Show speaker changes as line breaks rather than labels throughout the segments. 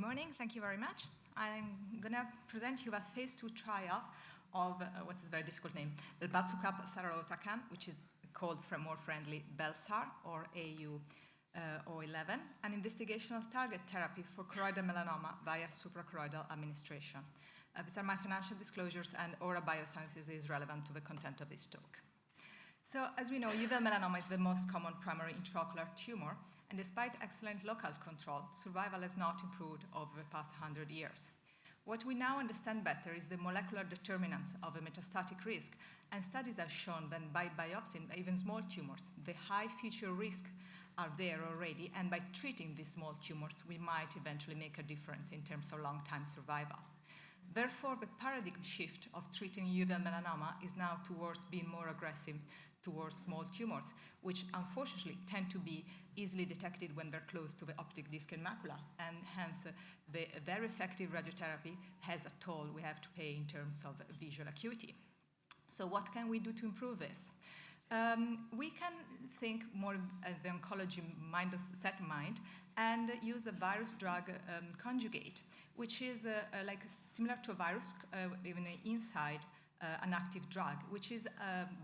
morning. Thank you very much. I'm going to present you a phase 2 trial of what is a very difficult name, the Belzupacap Sarotalocan, which is called more friendly Bel-sar or AU-011, an investigational target therapy for choroidal melanoma via suprachoroidal administration. These are my financial disclosures, and Aura Biosciences is relevant to the content of this talk. So, as we know, uveal melanoma is the most common primary intraocular tumor, and despite excellent local control, survival has not improved over the past 100 years. What we now understand better is the molecular determinants of a metastatic risk, and studies have shown that by biopsying even small tumors, the high future risk are there already, and by treating these small tumors, we might eventually make a difference in terms of long-term survival. Therefore, the paradigm shift of treating uveal melanoma is now towards being more aggressive towards small tumors, which unfortunately tend to be easily detected when they're close to the optic disc and macula, and hence the very effective radiotherapy has a toll we have to pay in terms of visual acuity. So what can we do to improve this? We can think more as the oncology set mind and use a virus drug conjugate, which is like similar to a virus, even inside an active drug, which is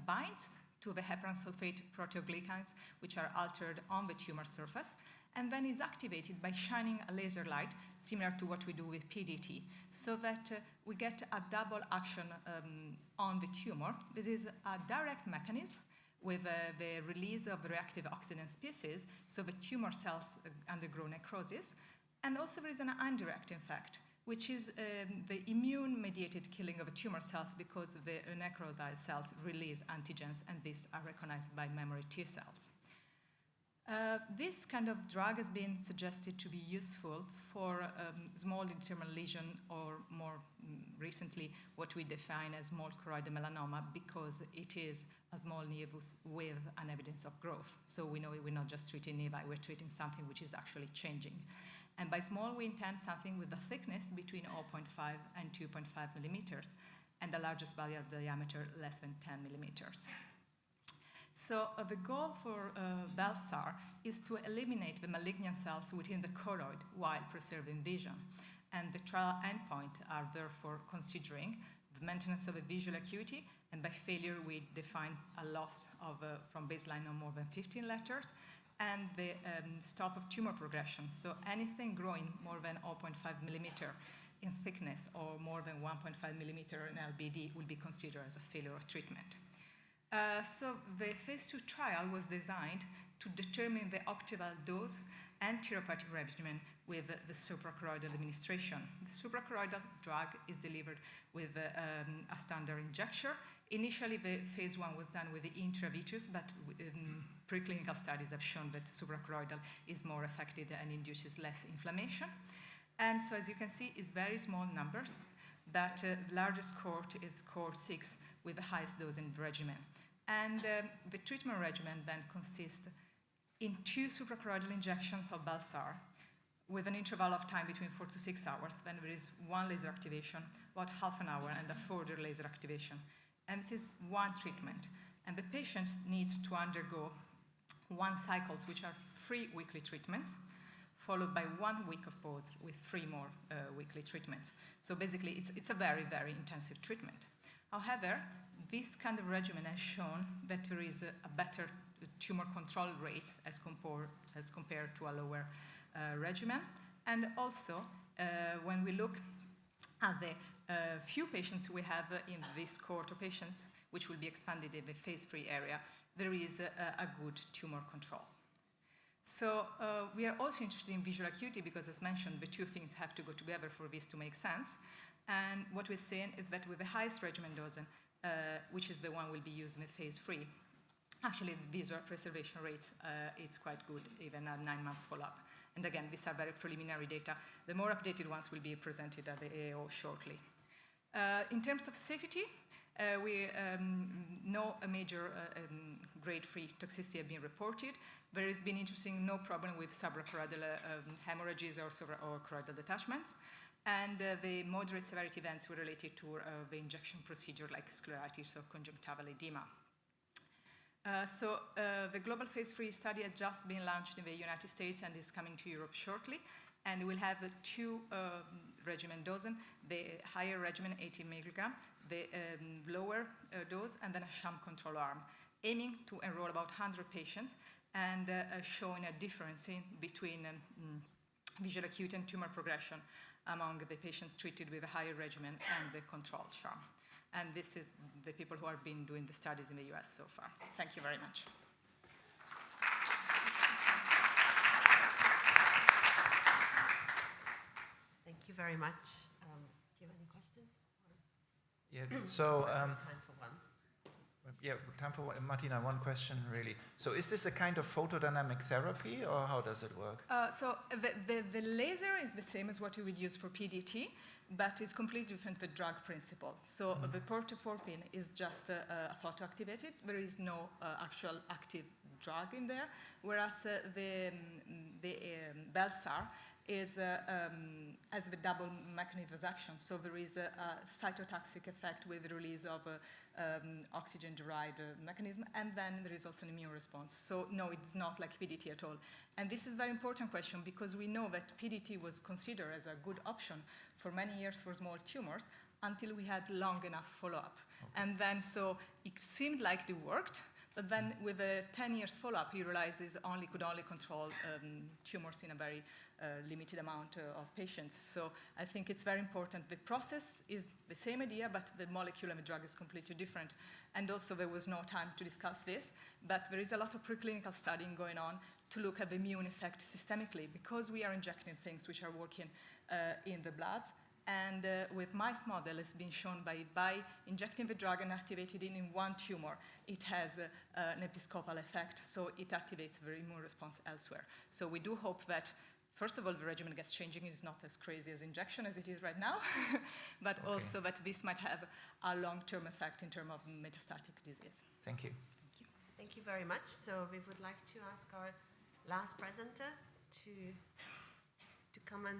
binds to the heparan sulfate proteoglycans, which are altered on the tumor surface, and then is activated by shining a laser light, similar to what we do with PDT, so that we get a double action on the tumor. This is a direct mechanism with the release of reactive oxygen species, so the tumor cells undergo necrosis. And also there is an indirect effect, which is the immune-mediated killing of tumor cells because the necrosized cells release antigens, and these are recognized by memory T cells. This kind of drug has been suggested to be useful for small indeterminate lesion, or more recently what we define as small choroidal melanoma, because it is a small nevus with an evidence of growth. So we know we're not just treating nevi, we're treating something which is actually changing. And by small, we intend something with a thickness between 0.5 and 2.5 millimeters, and the largest value of diameter less than 10 millimeters. So the goal for Bel-sar is to eliminate the malignant cells within the choroid while preserving vision. And the trial endpoint are therefore considering the maintenance of a visual acuity, and by failure we define a loss of from baseline of more than 15 letters, and the stop of tumor progression. So anything growing more than 0.5 millimeter in thickness or more than 1.5 millimeter in LBD will be considered as a failure of treatment. So the phase 2 trial was designed to determine the optimal dose and therapeutic regimen with the suprachoroidal administration. The suprachoroidal drug is delivered with a standard injection. Initially, the phase 1 was done with the intravitreal, but preclinical studies have shown that suprachoroidal is more effective and induces less inflammation. And so, as you can see, it's very small numbers. That the largest cohort is cohort 6 with the highest dose in the regimen. And the treatment regimen then consists in 2 suprachoroidal injections of Bel-sar with an interval of time between 4 to 6 hours. Then there is 1 laser activation, about half an hour, and a further laser activation. And this is 1 treatment. And the patient needs to undergo 1 cycles, which are 3 weekly treatments, followed by 1 week of pause with 3 more weekly treatments. So basically, it's a very, very intensive treatment. However, this kind of regimen has shown that there is a better tumor control rate as compared to a lower regimen. And also, when we look at the few patients we have in this cohort of patients, which will be expanded in the phase 3 area, there is a good tumor control. So we are also interested in visual acuity because, as mentioned, the 2 things have to go together for this to make sense. And what we're saying is that with the highest regimen dose, which is the one will be used in phase 3, actually the visual preservation rates is quite good, even at 9 months follow-up. And again, these are very preliminary data. The more updated ones will be presented at the AO shortly. In terms of safety, we no major grade 3 toxicity have been reported. There has been no problem with suprachoroidal hemorrhages or choroidal detachments. And the moderate severity events were related to the injection procedure, like scleritis or conjunctival edema. The global phase 3 study has just been launched in the United States and is coming to Europe shortly. And we'll have two regimen doses, the higher regimen, 18 milligram, the lower dose, and then a sham control arm, aiming to enroll about 100 patients and showing a difference between visual acuity and tumor progression among the patients treated with a higher regimen and the control sham. And this is the people who have been doing the studies in the US so far. Thank you very much.
Thank you very much. Do you have any questions?
Yeah, so
time for one.
Yeah, time for one. Martina, one question really. So is this a kind of photodynamic therapy, or how does it work?
The laser is the same as what you would use for PDT, but it's completely different with drug principle. So the portoporphin is just photoactivated. There is no actual active drug in there, whereas the Bel-sar is has the double mechanism of action. So there is a cytotoxic effect with the release of oxygen-derived mechanism, and then there is also an immune response. So no, it's not like PDT at all. And this is a very important question because we know that PDT was considered as a good option for many years for small tumors until we had long enough follow-up. Okay. And then so it seemed like it worked, but then with a 10 years follow-up, he realizes could only control tumors in a very limited amount of patients. So I think it's very important. The process is the same idea, but the molecule and the drug is completely different. And also there was no time to discuss this, but there is a lot of preclinical studying going on to look at the immune effect systemically, because we are injecting things which are working in the blood. And with mice model, it's been shown by injecting the drug and activating it in one tumor, it has an episcopal effect, so it activates the immune response elsewhere. So we do hope that, first of all, the regimen gets changing. It's not as crazy as injection as it is right now, but okay. Also that this might have a long-term effect in terms of metastatic disease.
Thank you.
Thank you.
Thank you very much. So we would like to ask our last presenter to come and